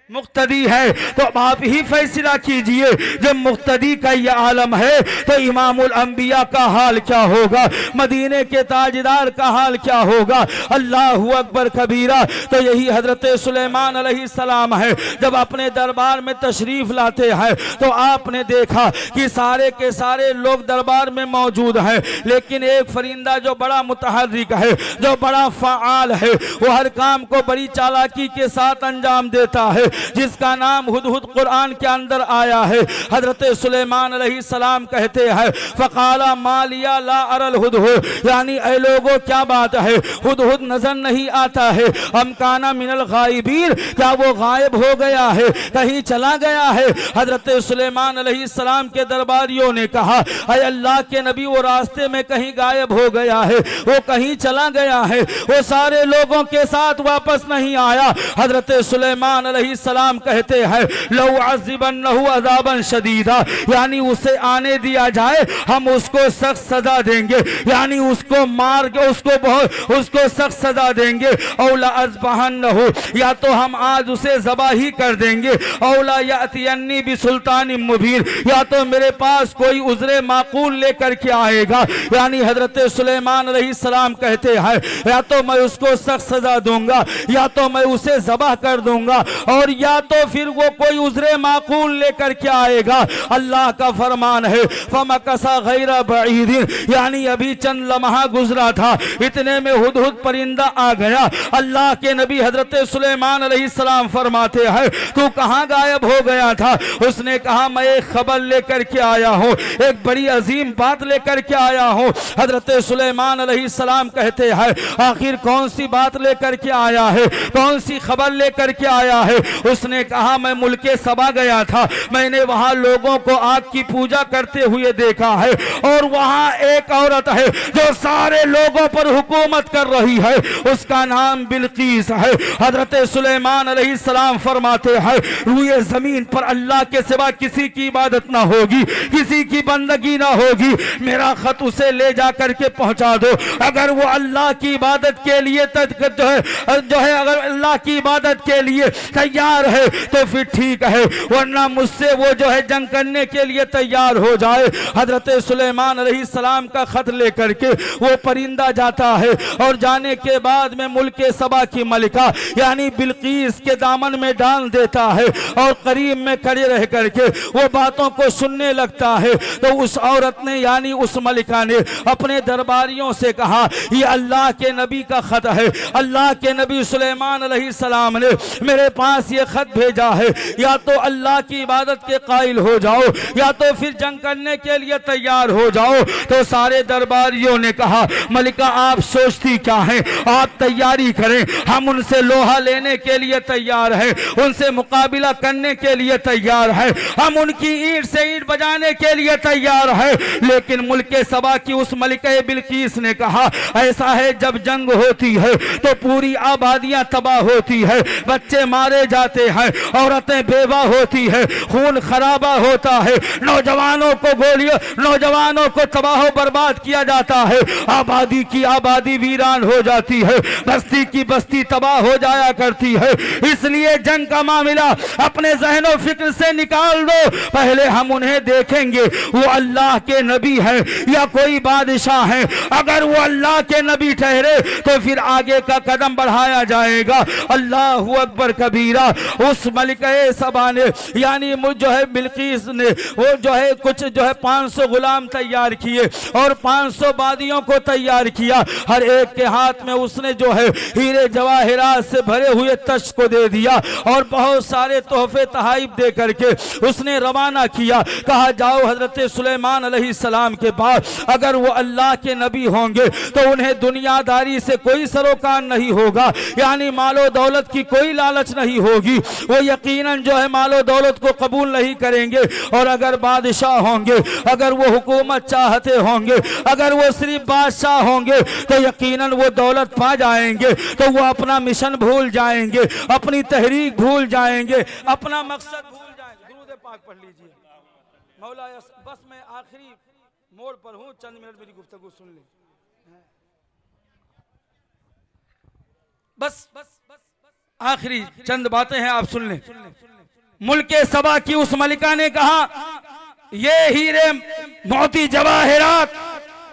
मुक्तदी है। तो आप ही फैसला कीजिए जब मुक्तदी का यह आलम है तो इमामुल अंबिया का हाल क्या होगा, मदीने के ताजदार का हाल क्या होगा? अल्लाहु अकबर कबीरा। तो यही हजरत सुलेमान अलैहिस्सलाम है, जब अपने दरबार में तशरीफ लाते हैं तो आपने देखा कि सारे के सारे लोग दरबार में मौजूद हैं, लेकिन एक फरिंदा जो बड़ा मुतहर्रिक है, जो बड़ा फ़आल है, वो हर काम को बड़ी चालाकी के साथ अंजाम देता है, जिसका नाम हुदहुद कुरान के अंदर आया है। हजरत सुलेमान अलैहिस्सलाम कहते हैं फ़क़ाला मालिया ला अरल हुदहुद, यानी ऐ लोगों क्या बात है, हुदहुद नजर नहीं आता है। हम काना मिनल गायबीन, क्या वो गायब हो गया है, कहीं चला गया है? हजरत सुलेमान अलैहिस्सलाम के दरबारियों ने कहा ऐ अल्लाह के नबी वो रास्ते में कहीं गायब हो गया है, वो कहीं चला गया है, वो सारे लोगों के साथ वापस नहीं आया। हजरत सुलेमान अलैहिस्सलाम कहते हैं लौ अज़िबन्नहु अज़ाबन शदीदा, यानी उसे आने दिया जाए हम उसको सख्त सजा देंगे, यानी उसको मार के उसको सख्त सजा देंगे। औला अज़बहन्नहु, या तो हम आज उसे ज़बा ही कर देंगे। औला यातियन्नी बिसुल्तान मुबीन, या तो मेरे पास कोई उज़्रे माकूल लेकर के आएगा। यानी हजरत सुलेमान अलैहिस्सलाम कहते हैं या तो मैं उसको सख्त सजा दूंगा, या तो मैं उसे ज़बह कर दूंगा, और या तो फिर वो कोई उज़्रे माकूल लेकर के आएगा। अल्लाह का फरमान है फमकसा गैरा बईदिन, यानी अभी चंद लम्हा गुजरा था, इतने में हुदहुद परिंदा आ गया। अल्लाह के नबी हजरत सुलेमान अलैहिस्सलाम फरमाते हैं तू कहाँ गायब हो गया था? उसने कहा मैं एक खबर लेकर के आया हूँ, एक बड़ी अजीम बात लेकर के आया हूँ। हजरत सुलेमान अलैहिस्सलाम कहते हैं आखिर कौन सी बात लेकर के आया है, कौन सी खबर लेकर के आया है? उसने कहा मैं मुल्के सबा गया था, मैंने वहां लोगों को आग की पूजा करते हुए देखा है, और वहां एक औरत है जो सारे लोगों पर हुकूमत कर रही है, उसका नाम बिल्कीस है। हजरत सुलेमान अलैहिस्सलाम फरमाते हैं रूए जमीन पर अल्लाह के सिवा किसी की इबादत ना होगी, किसी की बंदगी ना होगी, मेरा खत उसे ले जा करके पहुंचा दो। अगर वो अल्लाह की इबादत के लिए जो है अगर अल्लाह की इबादत के लिए तैयार तैयार है तो फिर ठीक है, वरना मुझसे वो जो है जंग करने के लिए तैयार हो जाए। हजरत सुलेमान अलैहिस्सलाम का खत लेकर के वो परिंदा जाता है और जाने के बाद में मुल्क सबा की मलिका यानी बिल्कीस के दामन में डाल देता है और करीब में खड़े रह करके वो बातों को सुनने लगता है। तो उस औरत ने यानी उस मलिका ने अपने दरबारियों से कहा, ये अल्लाह के नबी का खत है, अल्लाह के नबी सुलेमान अलैहिस्सलाम ने मेरे पास ये खत भेजा है, या तो अल्लाह की इबादत के कायल हो जाओ या तो फिर जंग करने के लिए तैयार हो जाओ। तो सारे दरबारियों ने कहा, मलिका आप सोचती क्या है, आप तैयारी करें, हम उनसे लोहा लेने के लिए तैयार है, उनसे मुकाबिला करने के लिए तैयार है, हम उनकी ईंट से ईंट बजाने के लिए तैयार है। लेकिन मुल्क सबा की उस मलिका बिल्कीस ने कहा, ऐसा है जब जंग होती है तो पूरी आबादियां तबाह होती है, बच्चे मारे जाते हैं, औरतें बेवा होती है, खून खराबा होता है, नौजवानों को गोलियों, नौजवानों को तबाह बर्बाद किया जाता है, आबादी की आबादी वीरान हो जाती है, बस्ती की बस्ती तबाह हो जाया करती है। इसलिए जंग का मामला अपने ज़हनो फिक्र से निकाल दो, पहले हम उन्हें देखेंगे वो अल्लाह के नबी है या कोई बादशाह है। अगर वो अल्लाह के नबी ठहरे तो फिर आगे का कदम बढ़ाया जाएगा। अल्लाहु अकबर कबीरा। उस मलिका सबा ने यानी जो है बिल्कीस ने वो जो है कुछ जो है 500 गुलाम तैयार किए और 500 बादियों को तैयार किया। हर एक के हाथ में उसने जो है हीरे जवाहिरात से भरे हुए तश्त को दे दिया और बहुत सारे तोहफे तहाइफ दे करके उसने रवाना किया। कहा जाओ हजरत सुलेमान अलैहिस्सलाम के पास, अगर वो अल्लाह के नबी होंगे तो उन्हें दुनियादारी से कोई सरोकार नहीं होगा, यानी मालो दौलत की कोई लालच नहीं होगी, वो यकीनन जो है मालो दौलत को कबूल नहीं करेंगे। और अगर बादशाह होंगे, अगर वो हुकूमत चाहते होंगे, अगर वो सिर्फ बादशाह होंगे तो यकीनन वो दौलत पा जाएंगे, तो वो अपना मिशन भूल जाएंगे, अपनी तहरीक भूल जाएंगे, अपना मकसद भूल जाएंगे। दुरूद पाक पढ़ लीजिए। मौला बस मैं आखिरी मोड़ पर हूँ, चंद मिनट मेरी गुफ्तगू सुन ले। बस आखिरी चंद बातें हैं, आप सुन लें। मुल्क सबा की उस मलिका ने कहा, ये हीरे मोती जवाहिरात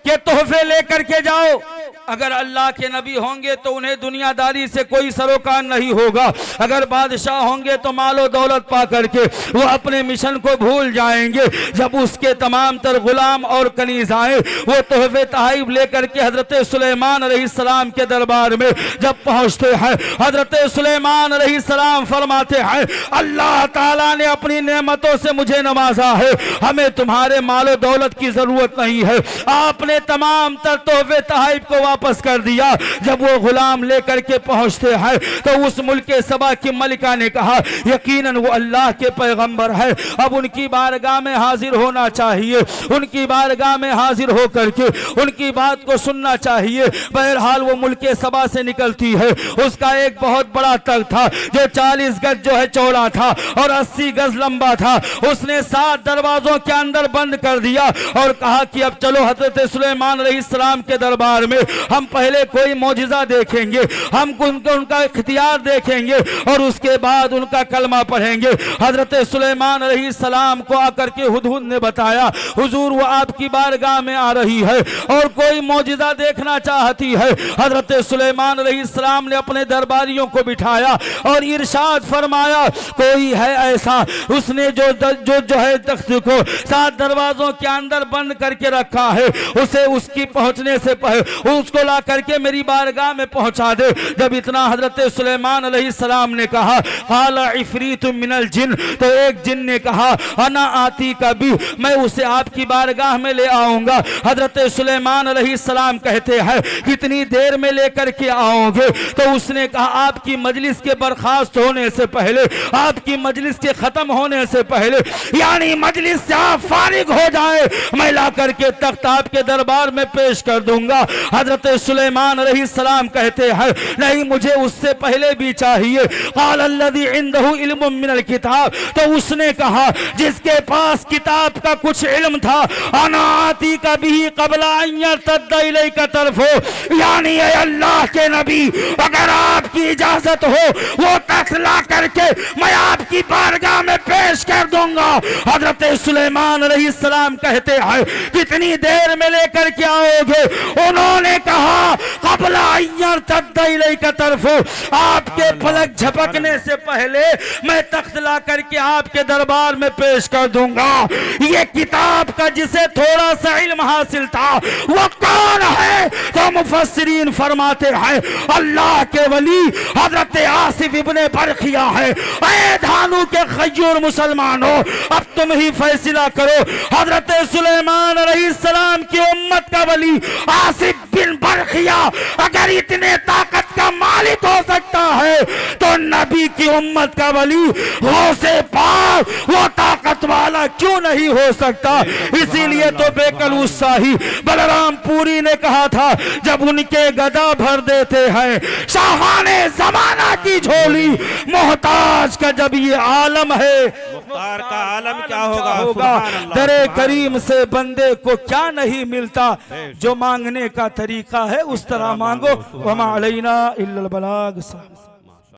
के तोहफे लेकर के जाओ, अगर अल्लाह के नबी होंगे तो उन्हें दुनियादारी से कोई सरोकार नहीं होगा, अगर बादशाह होंगे तो मालो दौलत पा करके वो अपने मिशन को भूल जाएंगे। जब उसके तमाम तर गुलाम और कनीज आए, वो तोहफे तहाइफ लेकर के हजरत सुलेमान अलैहिस्सलाम के दरबार में जब पहुंचते हैं, हजरत सुलेमान अलैहिस्सलाम फरमाते हैं, अल्लाह ताला ने अपनी नेमतों से मुझे नवाजा है, हमें तुम्हारे मालो दौलत की जरूरत नहीं है। आपने तमाम तर तोहफे तहाइफ को वापस कर दिया। जब वो गुलाम लेकर के पहुंचते हैं तो उस मुल्क सबा की मलिका ने कहा, यकीनन वो अल्लाह के पैगंबर है, अब उनकी बारगाह में हाजिर होना चाहिए, उनकी बारगाह में हाजिर होकर के उनकी बात को सुनना चाहिए। बहरहाल वो मुल्क सबा से निकलती है, उसका एक बहुत बड़ा तख्त था जो 40 गज जो है चौड़ा था और 80 गज लंबा था। उसने 7 दरवाजों के अंदर बंद कर दिया और कहा कि अब चलो हजरत सुलेमान अलैहिस्सलाम के दरबार में हम पहले कोई मौजिजा देखेंगे, हम उनका इख्तियार देखेंगे और उसके बाद उनका कलमा पढ़ेंगे। हजरत सुलेमान अलैहिस्सलाम को आकर के हुदहुद ने बताया, हुजूर वो आपकी बारगाह में आ रही है और कोई मौजिजा देखना चाहती है। हजरत सुलेमान अलैहिस्सलाम ने अपने दरबारियों को बिठाया और इरशाद फरमाया, कोई है ऐसा, उसने जो है तख्त को 7 दरवाजों के अंदर बंद करके रखा है, उसे उसकी पहुंचने से पहले उसको ला करके मेरी बारगाह में पहुंचा दे। जब इतना हजरत सुलेमान अलैहिस्सलाम ने कहा, काला इफरीत मिनल जिन, तो एक जिन ने कहा, अना आती कभी, मैं उसे आपकी बारगाह में ले आऊंगा। हजरत सुलेमान अलैहिस्सलाम कहते हैं, कितनी देर में लेकर के आओगे? तो उसने कहा, आपकी मजलिस के बर्खास्त होने से पहले, आपकी मजलिस के खत्म होने से पहले, यानी मजलिस से आप फारिग हो जाए, मैं ला करके तख्त आपके दरबार में पेश कर दूंगा। हजरत सुलेमान अलैहिस्सलाम कहते हैं, नहीं मुझे उससे पहले भी चाहिए। क़ाल अल्लज़ी इंदहु इल्मुम मिनल किताब, तो उसने कहा जिसके पास किताब का कुछ इल्म था, अना आती का भी क़ब्ल अन यर्तद्द इलैका तरफ़ो, यानी अल्लाह के नबी, अगर आप आपकी इजाजत हो वो तख्त ला करके मैं आपकी बारगाह में पेश कर दूंगा। हजरत सुलेमान अलैहिस्सलाम कहते हैं कितनी देर में लेकर के आओगे? उन्होंने कहा क़ब्ला अय्यर तद्दैलै का तरफ, आपके पलक झपकने से पहले मैं तख्त ला करके आपके दरबार में पेश कर दूंगा। ये किताब का जिसे थोड़ा सा इल्म हासिल था वो कौन है? तो मुफस्सिरीन फरमाते हैं अल्लाह के वली हजरत आसिफ इब्ने बरखिया है। ऐ धानु के खयूर मुसलमानों, अब तुम ही फैसला करो, हजरत सुलेमान अलैहिस्सलाम की उम्मत का वली आसिफ बिन बरखिया अगर इतने ताकत का मालिक हो सकता है तो नबी की उम्मत का वली गौसे पाक वो ताकत वाला क्यों नहीं हो सकता? इसीलिए तो बेकलूस शाही बलराम पुरी ने कहा था जब उनके गदा भर देते हैं शाहाने जमाना की झोली, मोहताज का जब ये आलम है मुख्तार का आलम क्या होगा? दरे करीम से बंदे को क्या नहीं मिलता? जो मांगने का तरीका है उस तरह मांगो। वमा अलैना इल्लल बलाग।